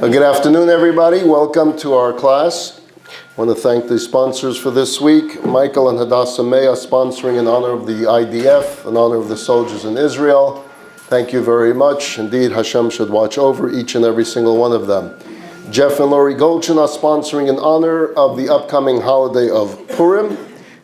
Good afternoon, everybody. Welcome to our class. I want to thank the sponsors for this week. Michael and Hadassah May are sponsoring in honor of the IDF, in honor of the soldiers in Israel. Thank you very much. Indeed, Hashem should watch over each and every single one of them. Jeff and Lori Goldchin are sponsoring in honor of the upcoming holiday of Purim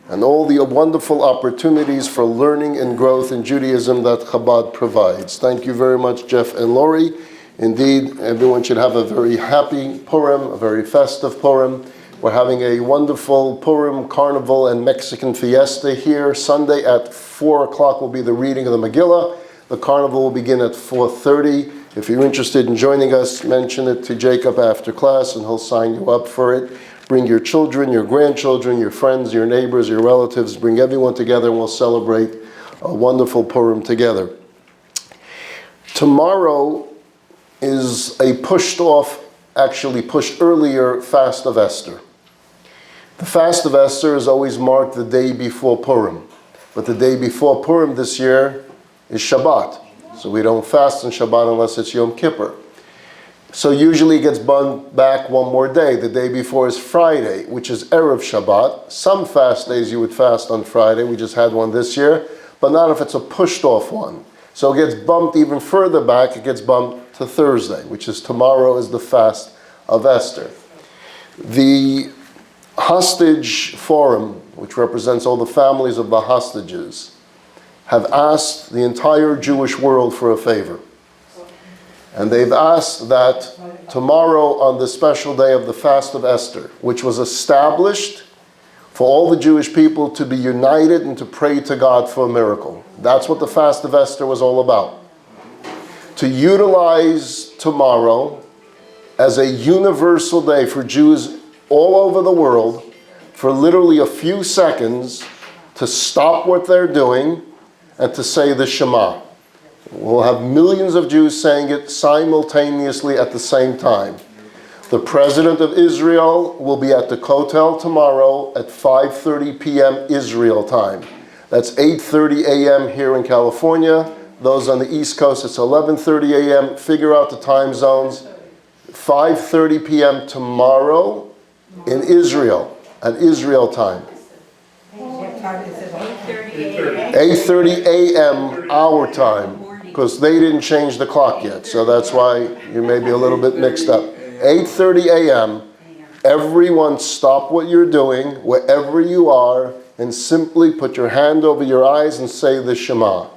and all the wonderful opportunities for learning and growth in Judaism that Chabad provides. Thank you very much, Jeff and Lori. Indeed, everyone should have a very happy Purim, a very festive Purim. We're having a wonderful Purim carnival and Mexican fiesta here. Sunday at 4 o'clock will be the reading of the Megillah. The carnival will begin at 4:30. If you're interested in joining us, mention it to Jacob after class and he'll sign you up for it. Bring your children, your grandchildren, your friends, your neighbors, your relatives. Bring everyone together and we'll celebrate a wonderful Purim together. Tomorrow is a pushed earlier fast of Esther. The fast of Esther is always marked the day before Purim. But the day before Purim this year is Shabbat. So we don't fast on Shabbat unless it's Yom Kippur. So usually it gets bumped back one more day. The day before is Friday, which is Erev Shabbat. Some fast days you would fast on Friday. We just had one this year. But not if it's a pushed off one. So it gets bumped even further back. It gets bumped to Thursday, which is tomorrow is the fast of Esther. The hostage forum, which represents all the families of the hostages, have asked the entire Jewish world for a favor. And they've asked that tomorrow on the special day of the fast of Esther, which was established for all the Jewish people to be united and to pray to God for a miracle. That's what the fast of Esther was all about. To utilize tomorrow as a universal day for Jews all over the world for literally a few seconds to stop what they're doing and to say the Shema. We'll have millions of Jews saying it simultaneously at the same time. The President of Israel will be at the Kotel tomorrow at 5:30 p.m. Israel time. That's 8:30 a.m. here in California. Those on the East Coast, it's 11:30 a.m. Figure out the time zones. 5:30 p.m. tomorrow in Israel, at Israel time. 8:30 a.m. our time, because they didn't change the clock yet, so that's why you may be a little bit mixed up. 8:30 a.m. Everyone stop what you're doing, wherever you are, and simply put your hand over your eyes and say the Shema.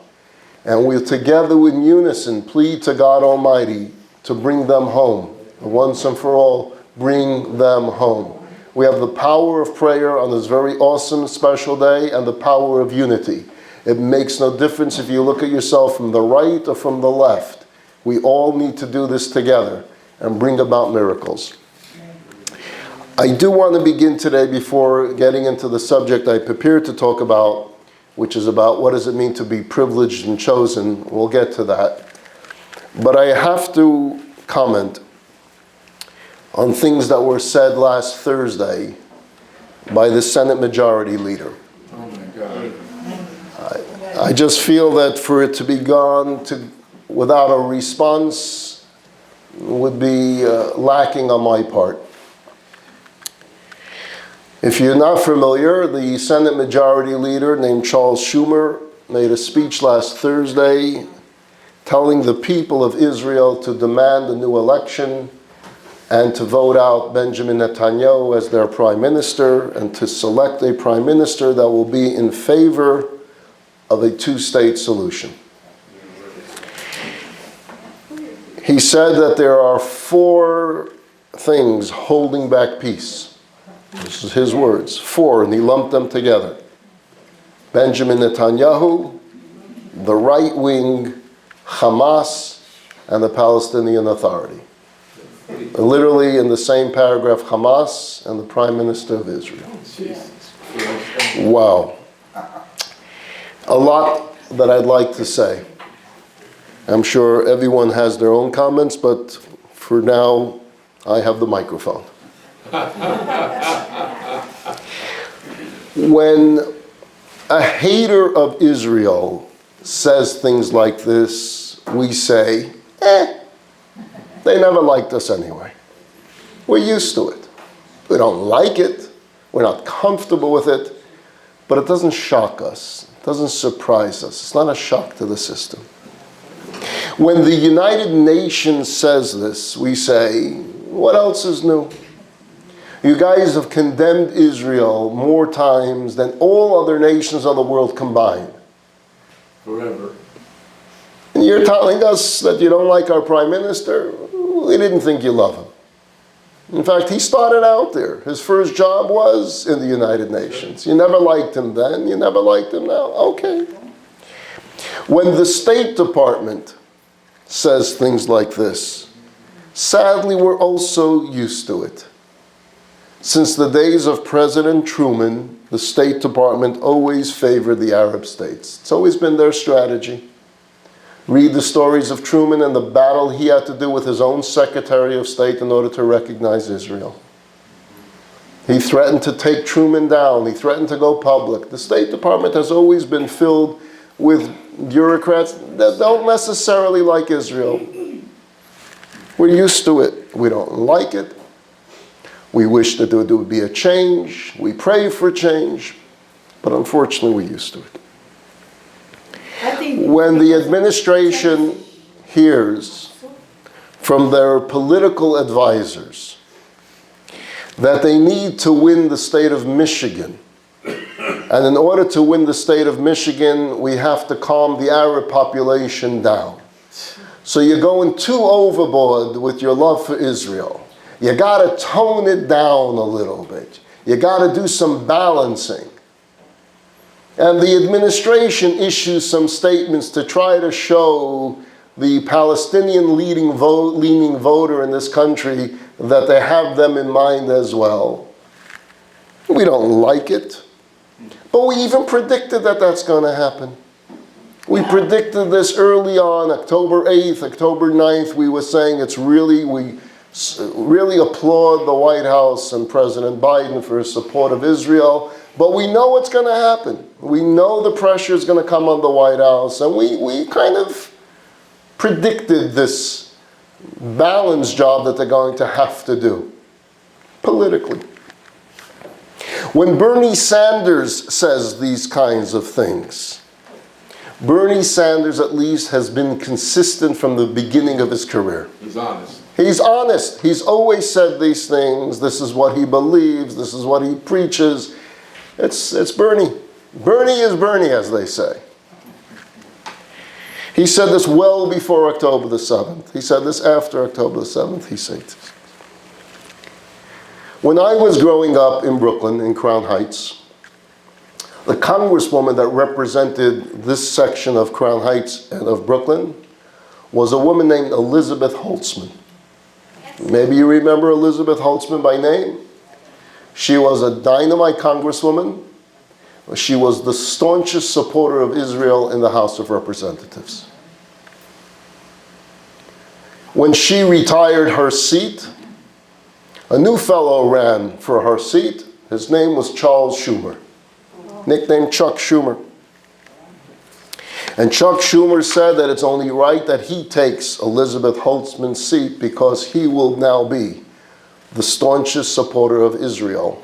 And we'll together in unison plead to God Almighty to bring them home. Once and for all, bring them home. We have the power of prayer on this very awesome special day and the power of unity. It makes no difference if you look at yourself from the right or from the left. We all need to do this together and bring about miracles. I do want to begin today, before getting into the subject I prepared to talk about, which is about what does it mean to be privileged and chosen. We'll get to that. But I have to comment on things that were said last Thursday by the Senate Majority Leader. Oh my God. I just feel that for it to be gone without a response would be lacking on my part. If you're not familiar, the Senate Majority Leader named Charles Schumer made a speech last Thursday telling the people of Israel to demand a new election and to vote out Benjamin Netanyahu as their prime minister and to select a prime minister that will be in favor of a two-state solution. He said that there are 4 things holding back peace. This is his words, 4, and he lumped them together. Benjamin Netanyahu, the right wing, Hamas, and the Palestinian Authority. Literally in the same paragraph, Hamas and the Prime Minister of Israel. Wow. A lot that I'd like to say. I'm sure everyone has their own comments, but for now, I have the microphone. When a hater of Israel says things like this, we say, They never liked us anyway. We're used to it. We don't like it. We're not comfortable with it. But it doesn't shock us. It doesn't surprise us. It's not a shock to the system. When the United Nations says this, we say, what else is new? You guys have condemned Israel more times than all other nations of the world combined. Forever. And you're telling us that you don't like our prime minister? We didn't think you love him. In fact, he started out there. His first job was in the United Nations. You never liked him then, you never liked him now. Okay. When the State Department says things like this, sadly, we're also used to it. Since the days of President Truman, the State Department always favored the Arab states. It's always been their strategy. Read the stories of Truman and the battle he had to do with his own Secretary of State in order to recognize Israel. He threatened to take Truman down. He threatened to go public. The State Department has always been filled with bureaucrats that don't necessarily like Israel. We're used to it. We don't like it. We wish that there would be a change. We pray for change. But unfortunately, we're used to it. When the administration hears from their political advisors that they need to win the state of Michigan, and in order to win the state of Michigan, we have to calm the Arab population down. So you're going too overboard with your love for Israel. You got to tone it down a little bit. You got to do some balancing. And the administration issues some statements to try to show the Palestinian leaning voter in this country that they have them in mind as well. We don't like it. But we even predicted that that's going to happen. We predicted this early on, October 8th, October 9th. We were saying we really applaud the White House and President Biden for his support of Israel. But we know what's going to happen. We know the pressure is going to come on the White House. And we kind of predicted this balance job that they're going to have to do politically. When Bernie Sanders says these kinds of things, Bernie Sanders at least has been consistent from the beginning of his career. He's honest. He's honest. He's always said these things. This is what he believes. This is what he preaches. It's Bernie. Bernie is Bernie, as they say. He said this well before October the 7th. He said this after October the 7th. He said this. When I was growing up in Brooklyn, in Crown Heights, the congresswoman that represented this section of Crown Heights and of Brooklyn was a woman named Elizabeth Holtzman. Maybe you remember Elizabeth Holtzman by name. She was a dynamite congresswoman. She was the staunchest supporter of Israel in the House of Representatives. When she retired her seat, a new fellow ran for her seat. His name was Charles Schumer, nicknamed Chuck Schumer. And Chuck Schumer said that it's only right that he takes Elizabeth Holtzman's seat because he will now be the staunchest supporter of Israel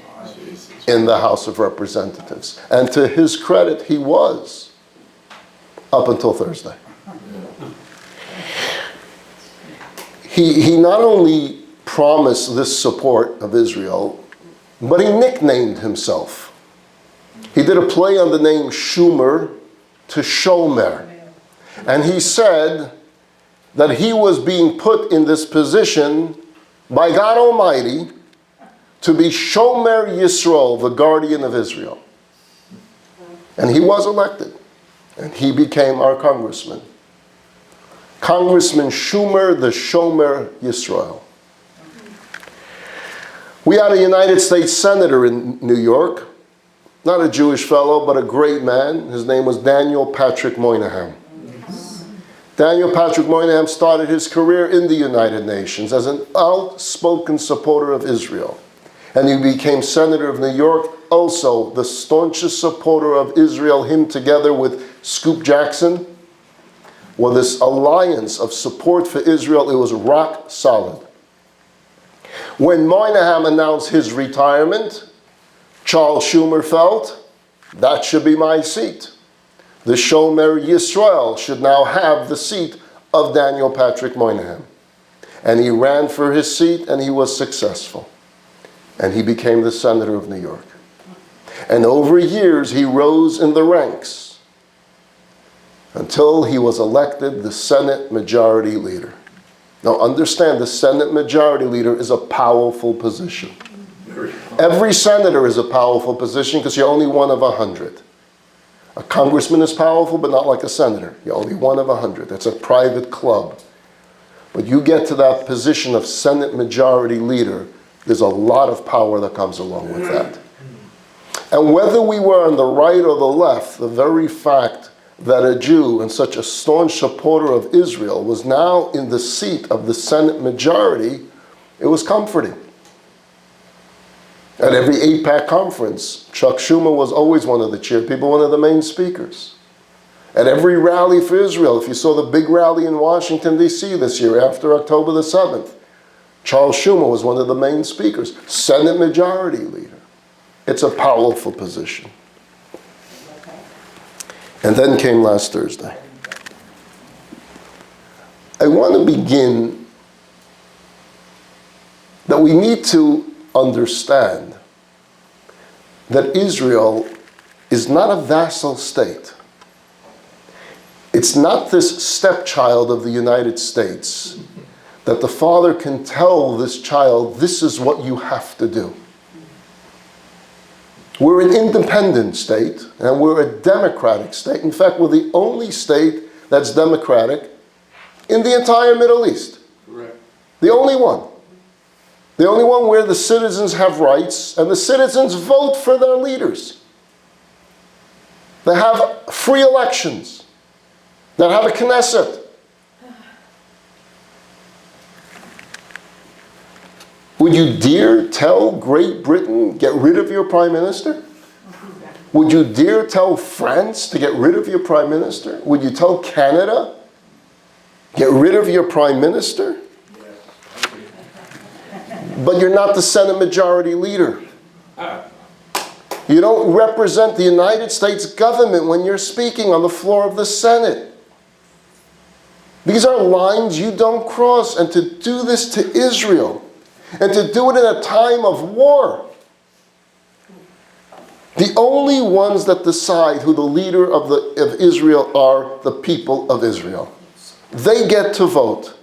in the House of Representatives. And to his credit, he was, up until Thursday. He not only promised this support of Israel, but he nicknamed himself. He did a play on the name Schumer to Shomer. And he said that he was being put in this position by God Almighty to be Shomer Yisrael, the guardian of Israel. And he was elected. And he became our congressman. Congressman Schumer, the Shomer Yisrael. We had a United States Senator in New York, not a Jewish fellow, but a great man. His name was Daniel Patrick Moynihan. Daniel Patrick Moynihan started his career in the United Nations as an outspoken supporter of Israel. And he became Senator of New York, also the staunchest supporter of Israel, him together with Scoop Jackson. well, this alliance of support for Israel, it was rock solid. When Moynihan announced his retirement, Charles Schumer felt, that should be my seat. The Shomer Yisrael should now have the seat of Daniel Patrick Moynihan. And he ran for his seat and he was successful. And he became the Senator of New York. And over years he rose in the ranks until he was elected the Senate Majority Leader. Now understand, the Senate Majority Leader is a powerful position. Every senator is a powerful position because you're only one of 100. A congressman is powerful, but not like a senator. You're only one of 100. That's a private club. But you get to that position of Senate Majority Leader, there's a lot of power that comes along with that. And whether we were on the right or the left, the very fact that a Jew and such a staunch supporter of Israel was now in the seat of the Senate majority, it was comforting. At every AIPAC conference, Chuck Schumer was always one of the chair people, one of the main speakers. At every rally for Israel, if you saw the big rally in Washington, D.C. this year after October the 7th, Charles Schumer was one of the main speakers, Senate Majority Leader. It's a powerful position. And then came last Thursday. I want to begin that we need to understand that Israel is not a vassal state. It's not this stepchild of the United States that the father can tell this child, this is what you have to do. We're an independent state, and we're a democratic state. In fact, we're the only state that's democratic in the entire Middle East. Correct. The only one. The only one where the citizens have rights, and the citizens vote for their leaders. They have free elections. They have a Knesset. Would you dare tell Great Britain, get rid of your prime minister? Would you dare tell France to get rid of your prime minister? Would you tell Canada, get rid of your prime minister? But you're not the Senate Majority Leader. You don't represent the United States government when you're speaking on the floor of the Senate. These are lines you don't cross, and to do this to Israel, and to do it in a time of war. The only ones that decide who the leader of Israel are the people of Israel. They get to vote.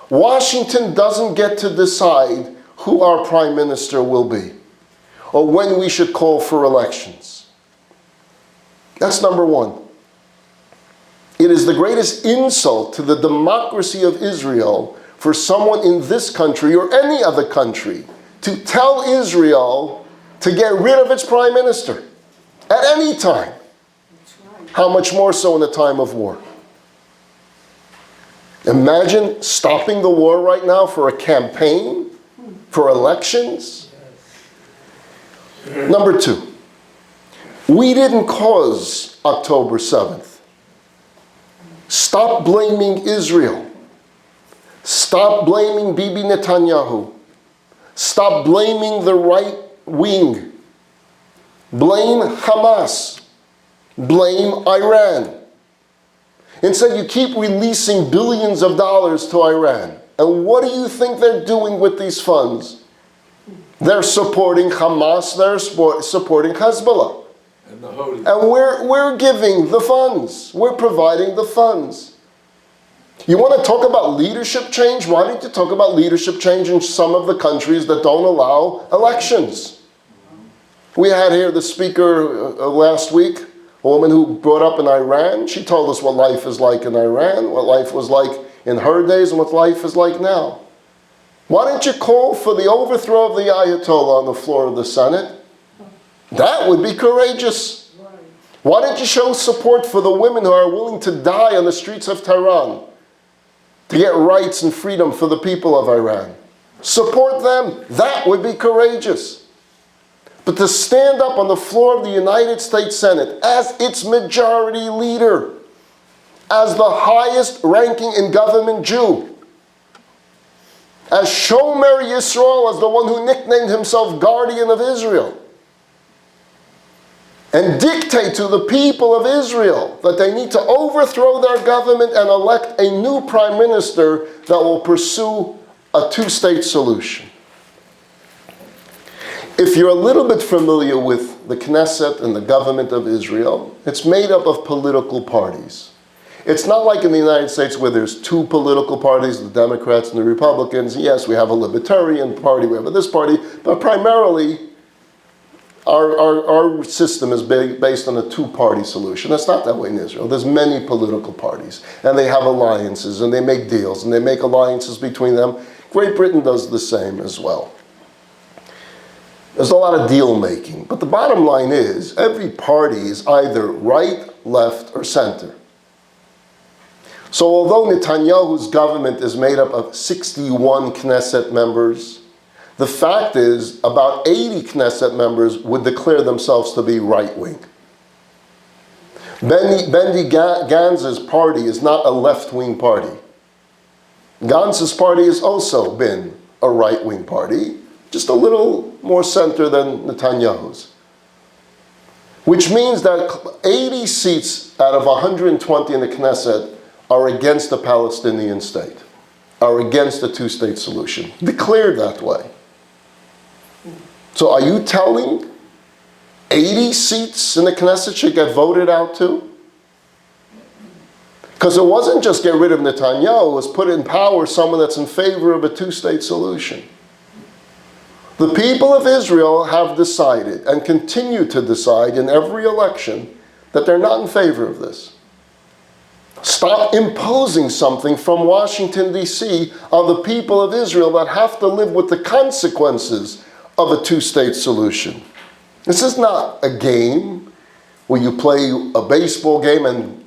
Washington doesn't get to decide who our prime minister will be, or when we should call for elections. That's number one. It is the greatest insult to the democracy of Israel for someone in this country or any other country to tell Israel to get rid of its prime minister at any time. How much more so in a time of war? Imagine stopping the war right now for a campaign, for elections. Number two, we didn't cause October 7th. Stop blaming Israel. Stop blaming Bibi Netanyahu. Stop blaming the right wing. Blame Hamas. Blame Iran. Instead, you keep releasing billions of dollars to Iran. And what do you think they're doing with these funds? They're supporting Hamas, they're supporting Hezbollah. And we're giving the funds. We're providing the funds. You want to talk about leadership change? Why don't you talk about leadership change in some of the countries that don't allow elections? We had here the speaker last week, a woman who brought up in Iran. She told us what life is like in Iran, what life was like in her days, and what life is like now. Why don't you call for the overthrow of the Ayatollah on the floor of the Senate? That would be courageous. Why don't you show support for the women who are willing to die on the streets of Tehran to get rights and freedom for the people of Iran? Support them. That would be courageous. But to stand up on the floor of the United States Senate as its majority leader as the highest ranking in government Jew, as Shomer Yisrael, as the one who nicknamed himself Guardian of Israel, and dictate to the people of Israel that they need to overthrow their government and elect a new prime minister that will pursue a two-state solution. If you're a little bit familiar with the Knesset and the government of Israel, it's made up of political parties. It's not like in the United States where there's two political parties, the Democrats and the Republicans. Yes, we have a Libertarian party, we have this party, but primarily our system is based on a two-party solution. That's not that way in Israel. There's many political parties, and they have alliances, and they make deals, and they make alliances between them. Great Britain does the same as well. There's a lot of deal-making, but the bottom line is every party is either right, left, or center. So although Netanyahu's government is made up of 61 Knesset members, the fact is about 80 Knesset members would declare themselves to be right-wing. Benny Gantz's party is not a left-wing party. Gantz's party has also been a right-wing party, just a little more center than Netanyahu's. Which means that 80 seats out of 120 in the Knesset are against the Palestinian state, are against a two-state solution, declared that way. So are you telling 80 seats in the Knesset should get voted out too? Because it wasn't just get rid of Netanyahu, it was put in power someone that's in favor of a two-state solution. The people of Israel have decided and continue to decide in every election that they're not in favor of this. Stop imposing something from Washington, D.C. on the people of Israel that have to live with the consequences of a two-state solution. This is not a game where you play a baseball game and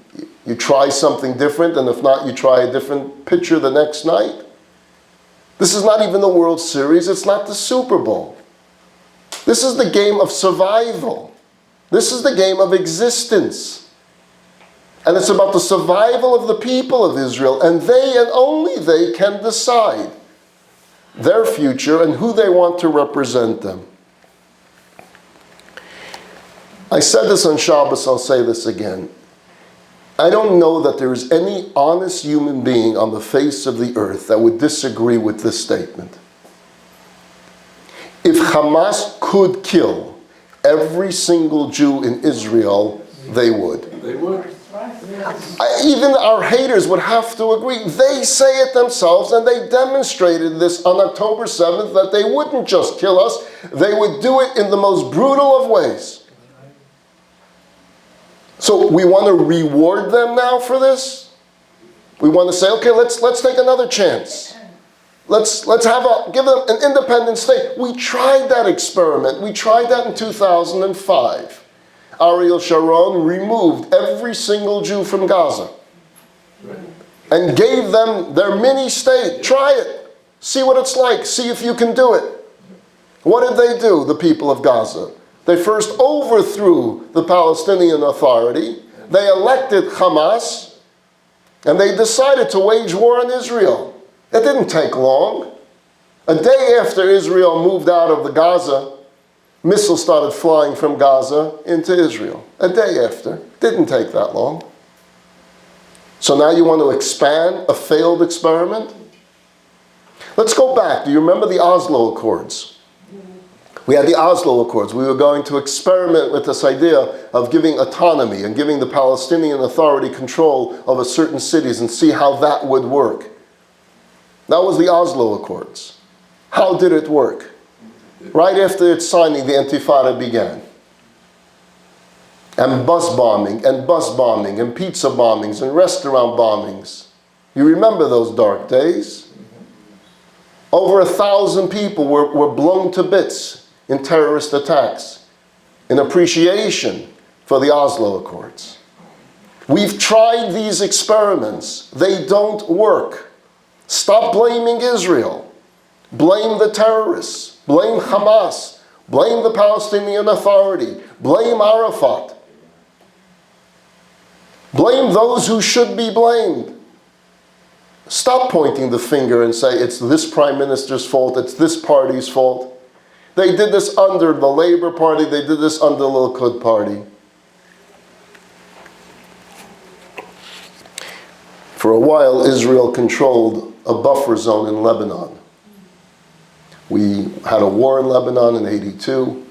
you try something different, and if not, you try a different pitcher the next night. This is not even the World Series. It's not the Super Bowl. This is the game of survival. This is the game of existence. And it's about the survival of the people of Israel, and they and only they can decide their future and who they want to represent them. I said this on Shabbos, I'll say this again. I don't know that there is any honest human being on the face of the earth that would disagree with this statement. If Hamas could kill every single Jew in Israel, they would. They would. Even our haters would have to agree. They say it themselves, and they demonstrated this on October 7th, that they wouldn't just kill us, they would do it in the most brutal of ways. So we want to reward them now for this? We want to say, okay, let's take another chance. Let's give them an independent state. We tried that experiment. We tried that in 2005. Ariel Sharon removed every single Jew from Gaza and gave them their mini state. Try it. See what it's like. See if you can do it. What did they do, the people of Gaza? They first overthrew the Palestinian Authority. They elected Hamas, and they decided to wage war on Israel. It didn't take long. A day after Israel moved out of the Gaza, missiles started flying from Gaza into Israel. A day after. Didn't take that long. So now you want to expand a failed experiment? Let's go back. Do you remember the Oslo Accords? We had the Oslo Accords. We were going to experiment with this idea of giving autonomy and giving the Palestinian Authority control over certain cities and see how that would work. That was the Oslo Accords. How did it work? Right after its signing, the Intifada began. And bus bombing, and pizza bombings, and restaurant bombings. You remember those dark days? Over 1,000 people were blown to bits in terrorist attacks in appreciation for the Oslo Accords. We've tried these experiments. They don't work. Stop blaming Israel. Blame the terrorists. Blame Hamas. Blame the Palestinian Authority. Blame Arafat. Blame those who should be blamed. Stop pointing the finger and say it's this prime minister's fault, it's this party's fault. They did this under the Labour Party, they did this under the Likud Party. For a while, Israel controlled a buffer zone in Lebanon. We had a war in Lebanon in '82,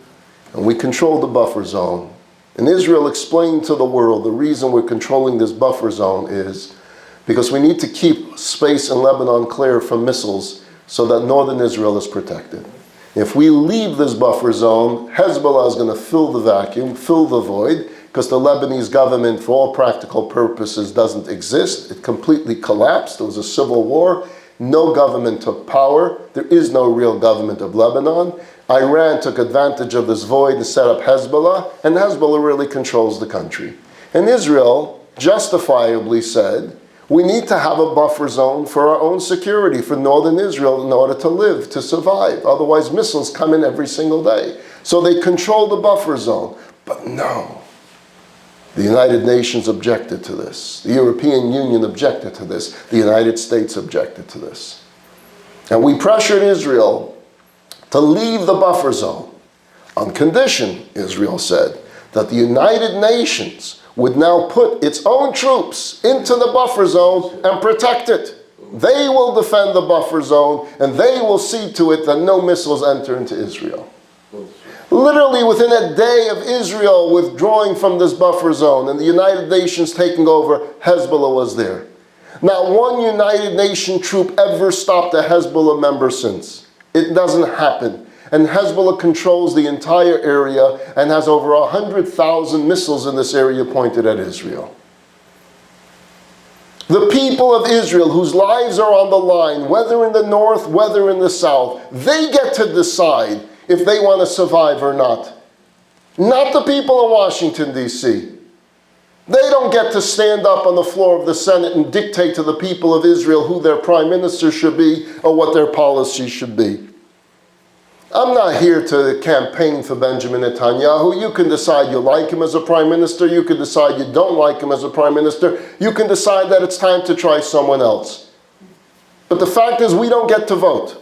and we controlled the buffer zone. And Israel explained to the world the reason we're controlling this buffer zone is because we need to keep space in Lebanon clear from missiles so that northern Israel is protected. If we leave this buffer zone, Hezbollah is going to fill the vacuum, fill the void, because the Lebanese government, for all practical purposes, doesn't exist. It completely collapsed. There was a civil war. No government took power. There is no real government of Lebanon. Iran took advantage of this void to set up Hezbollah, and Hezbollah really controls the country. And Israel justifiably said, we need to have a buffer zone for our own security, for northern Israel, in order to live, to survive. Otherwise, missiles come in every single day. So they control the buffer zone. But no. The United Nations objected to this. The European Union objected to this. The United States objected to this. And we pressured Israel to leave the buffer zone on condition, Israel said, that the United Nations would now put its own troops into the buffer zone and protect it. They will defend the buffer zone, and they will see to it that no missiles enter into Israel. Literally within a day of Israel withdrawing from this buffer zone and the United Nations taking over, Hezbollah was there. Not one United Nation troop ever stopped a Hezbollah member since. It doesn't happen. And Hezbollah controls the entire area and has over 100,000 missiles in this area pointed at Israel. The people of Israel, whose lives are on the line, whether in the north, whether in the south, they get to decide if they want to survive or not. Not the people in Washington, D.C. They don't get to stand up on the floor of the Senate and dictate to the people of Israel who their prime minister should be or what their policy should be. I'm not here to campaign for Benjamin Netanyahu. You can decide you like him as a prime minister. You can decide you don't like him as a prime minister. You can decide that it's time to try someone else. But the fact is, we don't get to vote.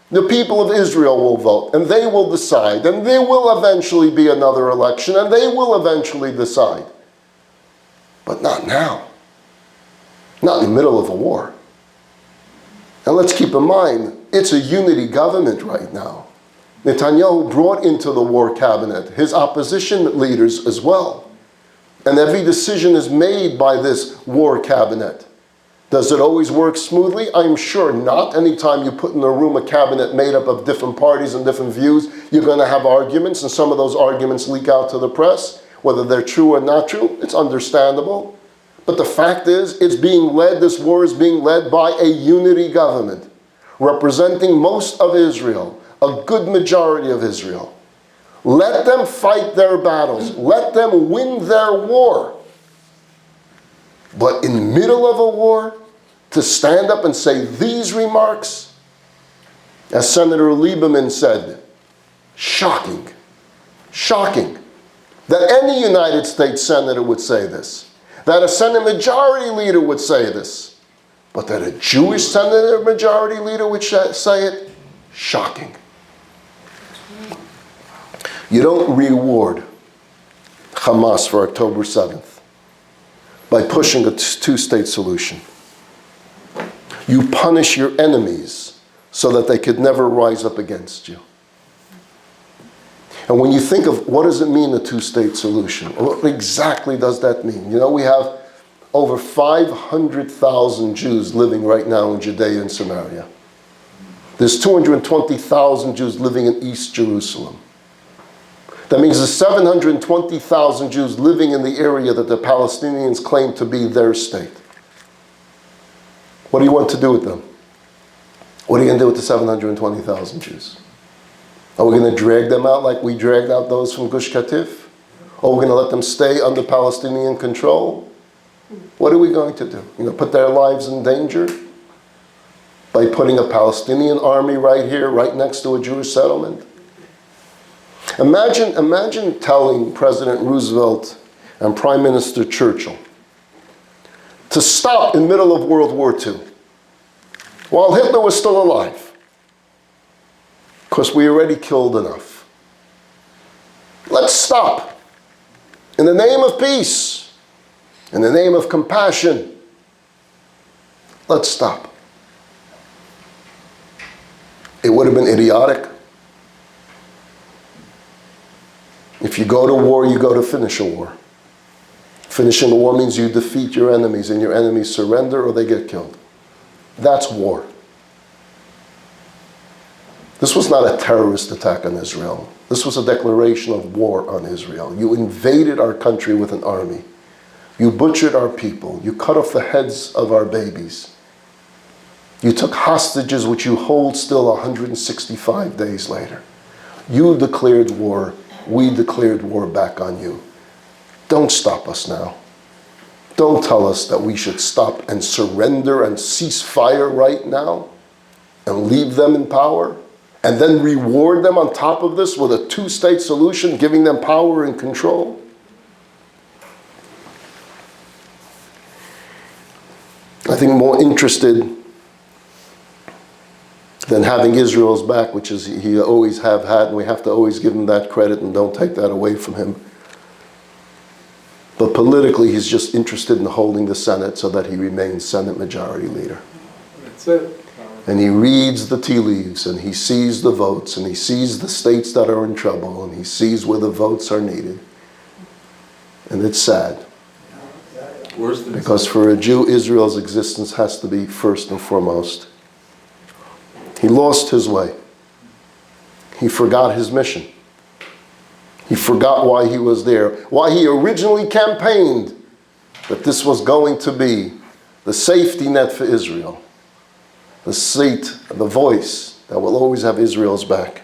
The people of Israel will vote, and they will decide, and there will eventually be another election, and they will eventually decide. But not now. Not in the middle of a war. And let's keep in mind, it's a unity government right now. Netanyahu brought into the war cabinet his opposition leaders as well. And every decision is made by this war cabinet. Does it always work smoothly? I'm sure not. Anytime you put in a room a cabinet made up of different parties and different views, you're going to have arguments, and some of those arguments leak out to the press. Whether they're true or not true, it's understandable. But the fact is, it's being led, this war is being led by a unity government, representing most of Israel, a good majority of Israel. Let them fight their battles. Let them win their war. But in the middle of a war, to stand up and say these remarks, as Senator Lieberman said, shocking, shocking, that any United States senator would say this, that a Senate majority leader would say this, but that a Jewish Senate majority leader would say it, shocking. You don't reward Hamas for October 7th by pushing a two-state solution. You punish your enemies so that they could never rise up against you. And when you think of what does it mean, a two-state solution? What exactly does that mean? You know, we have over 500,000 Jews living right now in Judea and Samaria. There's 220,000 Jews living in East Jerusalem. That means there's 720,000 Jews living in the area that the Palestinians claim to be their state. What do you want to do with them? What are you going to do with the 720,000 Jews? Are we going to drag them out like we dragged out those from Gush Katif? Or are we going to let them stay under Palestinian control? What are we going to do? You know, put their lives in danger by putting a Palestinian army right here, right next to a Jewish settlement? Imagine telling President Roosevelt and Prime Minister Churchill to stop in the middle of World War II, while Hitler was still alive, because we already killed enough. Let's stop. In the name of peace, in the name of compassion, let's stop. It would have been idiotic. If you go to war, you go to finish a war. Finishing a war means you defeat your enemies, and your enemies surrender or they get killed. That's war. This was not a terrorist attack on Israel. This was a declaration of war on Israel. You invaded our country with an army. You butchered our people. You cut off the heads of our babies. You took hostages which you hold still 165 days later. You declared war. We declared war back on you. Don't stop us now. Don't tell us that we should stop and surrender and cease fire right now and leave them in power and then reward them on top of this with a two-state solution, giving them power and control. I think more interested than having Israel's back, which is he always have had, and we have to always give him that credit and don't take that away from him. But politically, he's just interested in holding the Senate so that he remains Senate Majority Leader. That's it. And he reads the tea leaves, and he sees the votes, and he sees the states that are in trouble, and he sees where the votes are needed. And it's sad. Worse than Because for a Jew, Israel's existence has to be first and foremost. He lost his way. He forgot his mission. He forgot why he was there, why he originally campaigned that this was going to be the safety net for Israel, the seat, the voice that will always have Israel's back.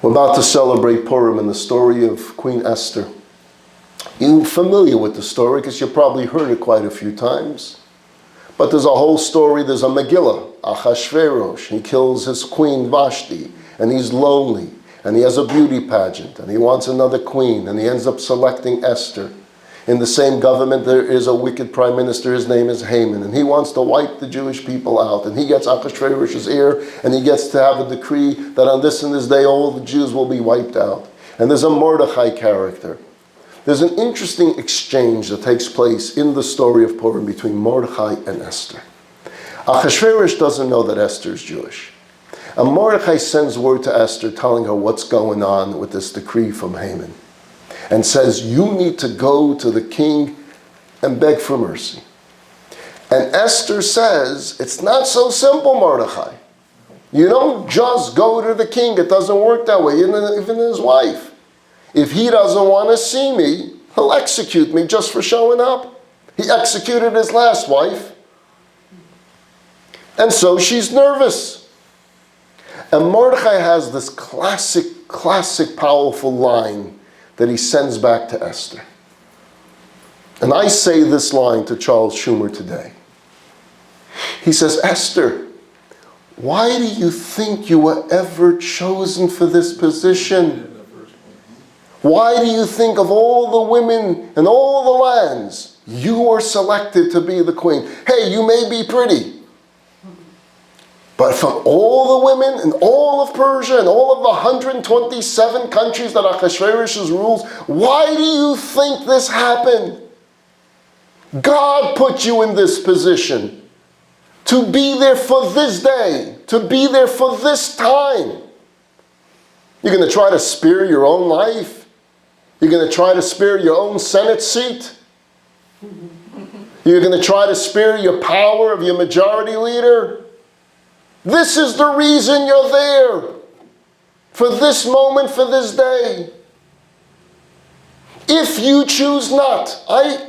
We're about to celebrate Purim and the story of Queen Esther. You're familiar with the story because you probably heard it quite a few times. But there's a whole story, there's a Megillah, Achashverosh. He kills his queen Vashti, and he's lonely, and he has a beauty pageant, and he wants another queen, and he ends up selecting Esther. In the same government, there is a wicked prime minister, his name is Haman, and he wants to wipe the Jewish people out, and he gets Achashverosh's ear, and he gets to have a decree that on this and this day all the Jews will be wiped out. And there's a Mordechai character. There's an interesting exchange that takes place in the story of Purim between Mordechai and Esther. Achashverosh doesn't know that Esther is Jewish. And Mordechai sends word to Esther telling her what's going on with this decree from Haman. And says, you need to go to the king and beg for mercy. And Esther says, it's not so simple, Mordechai. You don't just go to the king. It doesn't work that way, even his wife. If he doesn't want to see me, he'll execute me just for showing up. He executed his last wife. And so she's nervous. And Mordechai has this classic, powerful line that he sends back to Esther. And I say this line to Charles Schumer today. He says, Esther, why do you think you were ever chosen for this position? Why do you think of all the women and all the lands, you were selected to be the queen? Hey, you may be pretty, but from all the women in all of Persia and all of the 127 countries that Achashverosh rules, why do you think this happened? God put you in this position to be there for this day, to be there for this time. You're going to try to spare your own life? You're going to try to spare your own Senate seat? You're going to try to spare your power of your majority leader? This is the reason you're there. For this moment, for this day. If you choose not,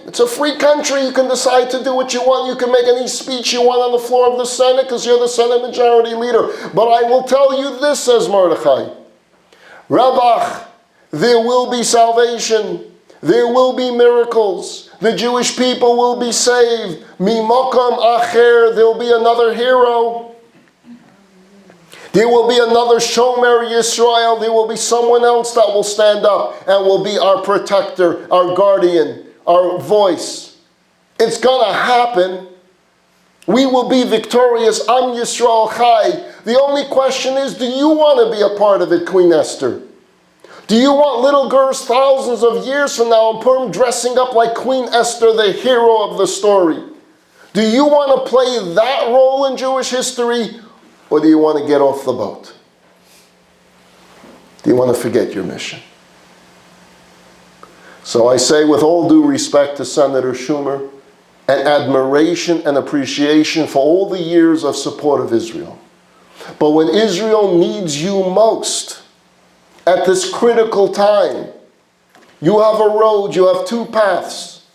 it's a free country. You can decide to do what you want. You can make any speech you want on the floor of the Senate because you're the Senate majority leader. But I will tell you this, says Mordechai. Rabach, there will be salvation. There will be miracles. The Jewish people will be saved. Mimokam acher, there will be another hero. There will be another Shomer Yisrael. There will be someone else that will stand up and will be our protector, our guardian, our voice. It's gonna happen. We will be victorious. Am Yisrael Chai. The only question is, do you want to be a part of it, Queen Esther? Do you want little girls thousands of years from now in Purim dressing up like Queen Esther, the hero of the story? Do you want to play that role in Jewish history, or do you want to get off the boat? Do you want to forget your mission? So I say, with all due respect to Senator Schumer, and admiration and appreciation for all the years of support of Israel. But when Israel needs you most, at this critical time, you have a road, you have two paths.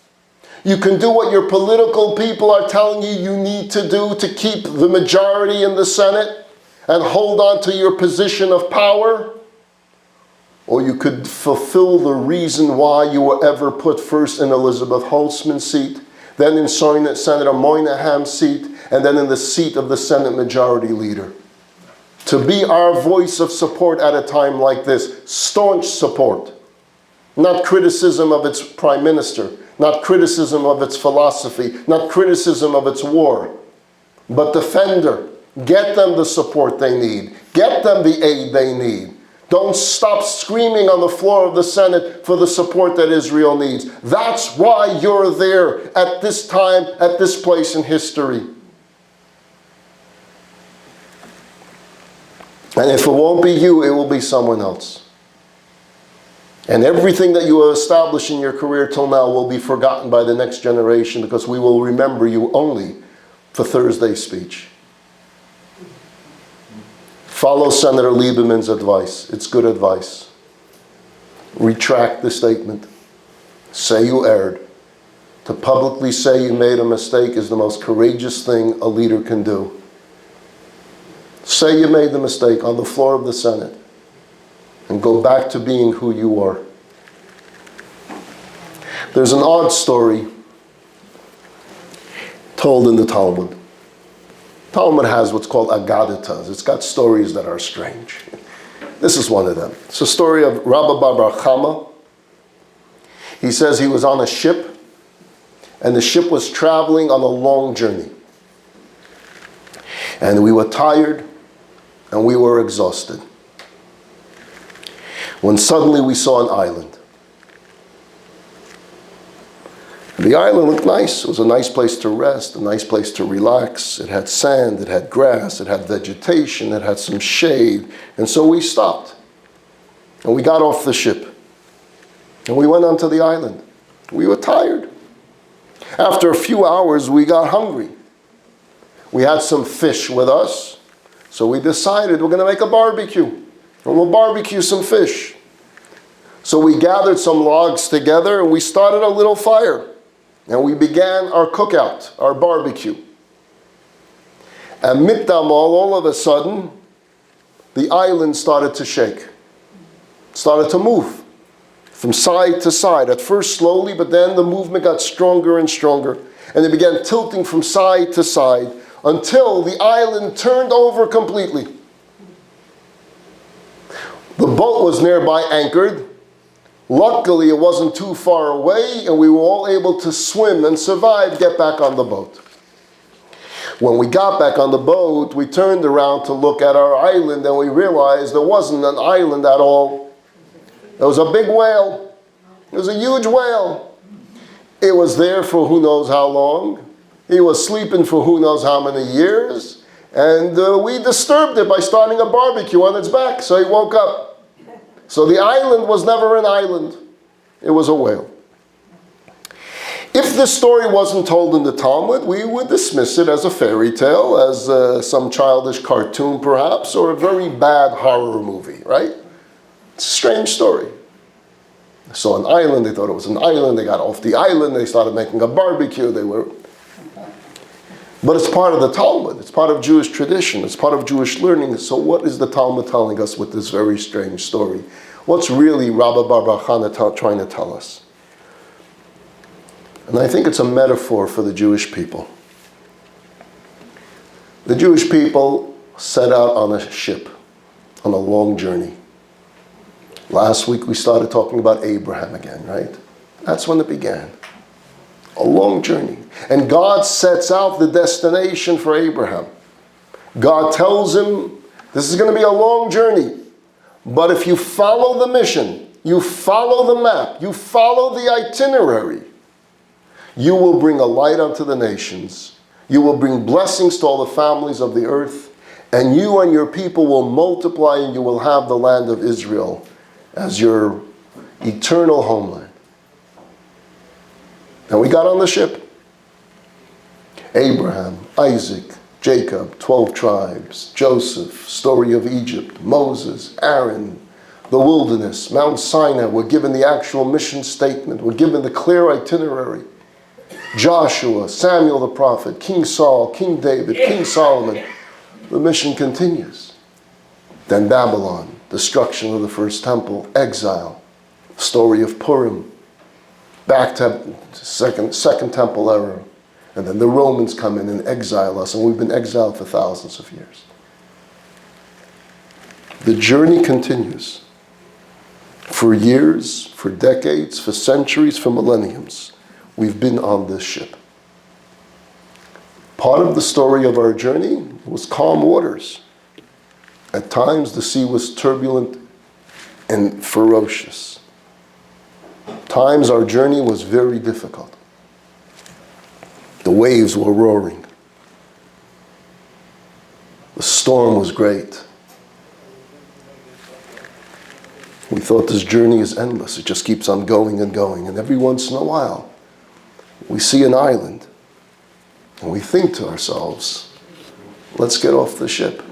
You can do what your political people are telling you need to do to keep the majority in the Senate and hold on to your position of power. Or you could fulfill the reason why you were ever put first in Elizabeth Holtzman's seat, then in Senator Moynihan's seat, and then in the seat of the Senate Majority Leader. To be our voice of support at a time like this, staunch support, not criticism of its prime minister, not criticism of its philosophy, not criticism of its war, but defender. Get them the support they need. Get them the aid they need. Don't stop screaming on the floor of the Senate for the support that Israel needs. That's why you're there at this time, at this place in history. And if it won't be you, it will be someone else. And everything that you have established in your career till now will be forgotten by the next generation, because we will remember you only for Thursday's speech. Follow Senator Lieberman's advice. It's good advice. Retract the statement. Say you erred. To publicly say you made a mistake is the most courageous thing a leader can do. Say you made the mistake on the floor of the Senate and go back to being who you are. There's an odd story told in the Talmud. Talmud has what's called agadatas. It's got stories that are strange. This is one of them. It's a story of Rabbi Bar Chama. He says he was on a ship, and the ship was traveling on a long journey. And we were tired, and we were exhausted. When suddenly we saw an island. The island looked nice. It was a nice place to rest, a nice place to relax. It had sand, it had grass, it had vegetation, it had some shade. And so we stopped. And we got off the ship. And we went onto the island. We were tired. After a few hours, we got hungry. We had some fish with us. So we decided we're going to make a barbecue. And we'll barbecue some fish. So we gathered some logs together and we started a little fire. And we began our cookout, our barbecue. And mitdamal, all of a sudden, the island started to shake. Started to move from side to side. At first slowly, but then the movement got stronger and stronger. And it began tilting from side to side until the island turned over completely. The boat was nearby anchored. Luckily, it wasn't too far away, and we were all able to swim and survive, get back on the boat. When we got back on the boat, we turned around to look at our island, and we realized there wasn't an island at all. There was a big whale. It was a huge whale. It was there for who knows how long. He was sleeping for who knows how many years. And we disturbed it by starting a barbecue on its back, so he woke up. So the island was never an island. It was a whale. If this story wasn't told in the Talmud, we would dismiss it as a fairy tale, as some childish cartoon perhaps, or a very bad horror movie, right? It's a strange story. They saw an island, they thought it was an island, they got off the island, they started making a barbecue, But it's part of the Talmud, it's part of Jewish tradition, it's part of Jewish learning. So what is the Talmud telling us with this very strange story? What's really Rabbi Bar Chana trying to tell us? And I think it's a metaphor for the Jewish people. The Jewish people set out on a ship, on a long journey. Last week we started talking about Abraham again, right? That's when it began. A long journey. And God sets out the destination for Abraham. God tells him, this is going to be a long journey. But if you follow the mission, you follow the map, you follow the itinerary, you will bring a light unto the nations. You will bring blessings to all the families of the earth. And you and your people will multiply, and you will have the land of Israel as your eternal homeland. And we got on the ship. Abraham, Isaac, Jacob, 12 tribes, Joseph, story of Egypt, Moses, Aaron, the wilderness, Mount Sinai. We're given the actual mission statement. We're given the clear itinerary. Joshua, Samuel the prophet, King Saul, King David, King Solomon. The mission continues. Then Babylon, destruction of the first temple, exile, story of Purim, back to second temple era. And then the Romans come in and exile us, and we've been exiled for thousands of years. The journey continues. For years, for decades, for centuries, for millenniums, we've been on this ship. Part of the story of our journey was calm waters. At times, the sea was turbulent and ferocious. Times our journey was very difficult. The waves were roaring. The storm was great. We thought this journey is endless. It just keeps on going and going. And every once in a while, we see an island. And we think to ourselves, let's get off the ship.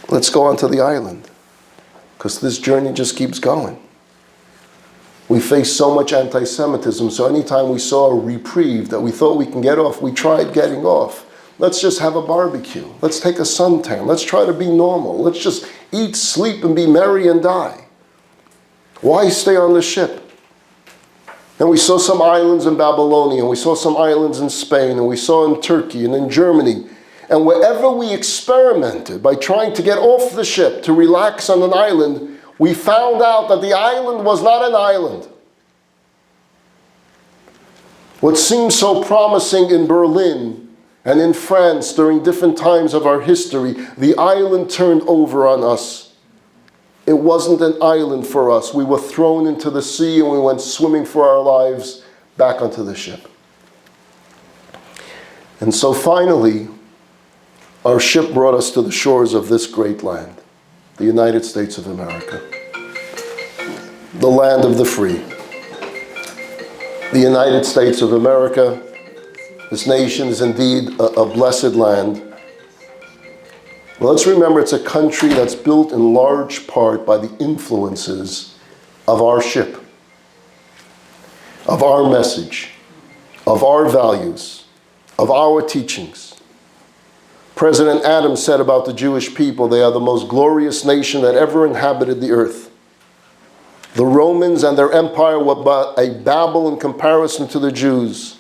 Let's go onto the island. Because this journey just keeps going. We face so much anti-Semitism, so anytime we saw a reprieve that we thought we can get off, we tried getting off. Let's just have a barbecue. Let's take a suntan. Let's try to be normal. Let's just eat, sleep, and be merry and die. Why stay on the ship? And we saw some islands in Babylonia, and we saw some islands in Spain, and we saw in Turkey and in Germany. And wherever we experimented by trying to get off the ship to relax on an island, we found out that the island was not an island. What seemed so promising in Berlin and in France during different times of our history, the island turned over on us. It wasn't an island for us. We were thrown into the sea and we went swimming for our lives back onto the ship. And so finally, our ship brought us to the shores of this great land, the United States of America, the land of the free. The United States of America, this nation is indeed a blessed land. Well, let's remember it's a country that's built in large part by the influences of our ship, of our message, of our values, of our teachings. President Adams said about the Jewish people, they are the most glorious nation that ever inhabited the earth. The Romans and their empire were but a Babel in comparison to the Jews.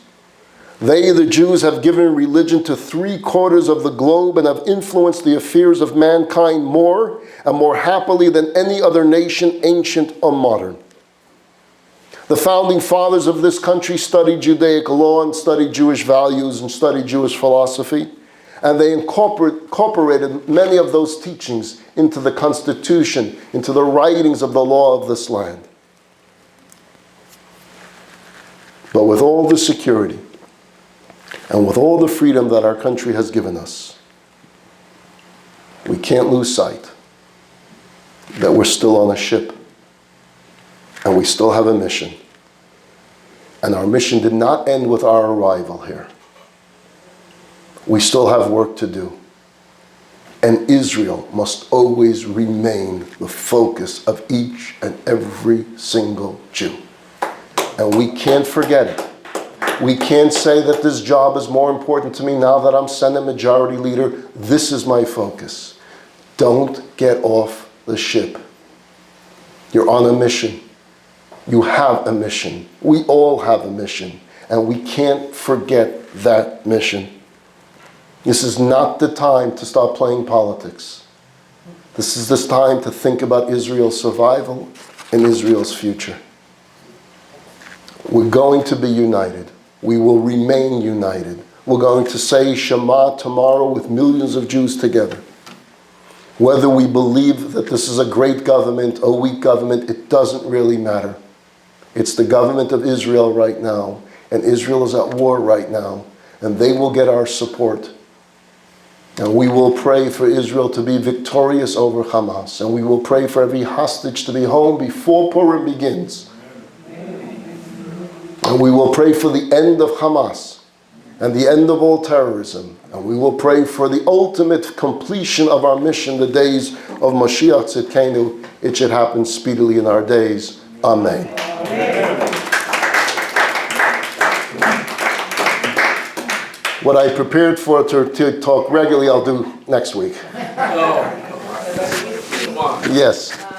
They, the Jews, have given religion to 3/4 of the globe and have influenced the affairs of mankind more and more happily than any other nation, ancient or modern. The founding fathers of this country studied Judaic law and studied Jewish values and studied Jewish philosophy, and they incorporated many of those teachings into the Constitution, into the writings of the law of this land. But with all the security and with all the freedom that our country has given us, we can't lose sight that we're still on a ship and we still have a mission. And our mission did not end with our arrival here. We still have work to do. And Israel must always remain the focus of each and every single Jew. And we can't forget it. We can't say that this job is more important to me now that I'm Senate Majority Leader. This is my focus. Don't get off the ship. You're on a mission. You have a mission. We all have a mission. And we can't forget that mission. This is not the time to start playing politics. This is the time to think about Israel's survival and Israel's future. We're going to be united. we will remain united. We're going to say Shema tomorrow with millions of Jews together. Whether we believe that this is a great government, a weak government, it doesn't really matter. It's the government of Israel right now, and Israel is at war right now, and they will get our support. And we will pray for Israel to be victorious over Hamas, and we will pray for every hostage to be home before Purim begins. And we will pray for the end of Hamas and the end of all terrorism. And we will pray for the ultimate completion of our mission, the days of Mashiach Tzidkenu. It should happen speedily in our days. Amen. What I prepared for to talk regularly, I'll do next week. Oh, come on. Yes.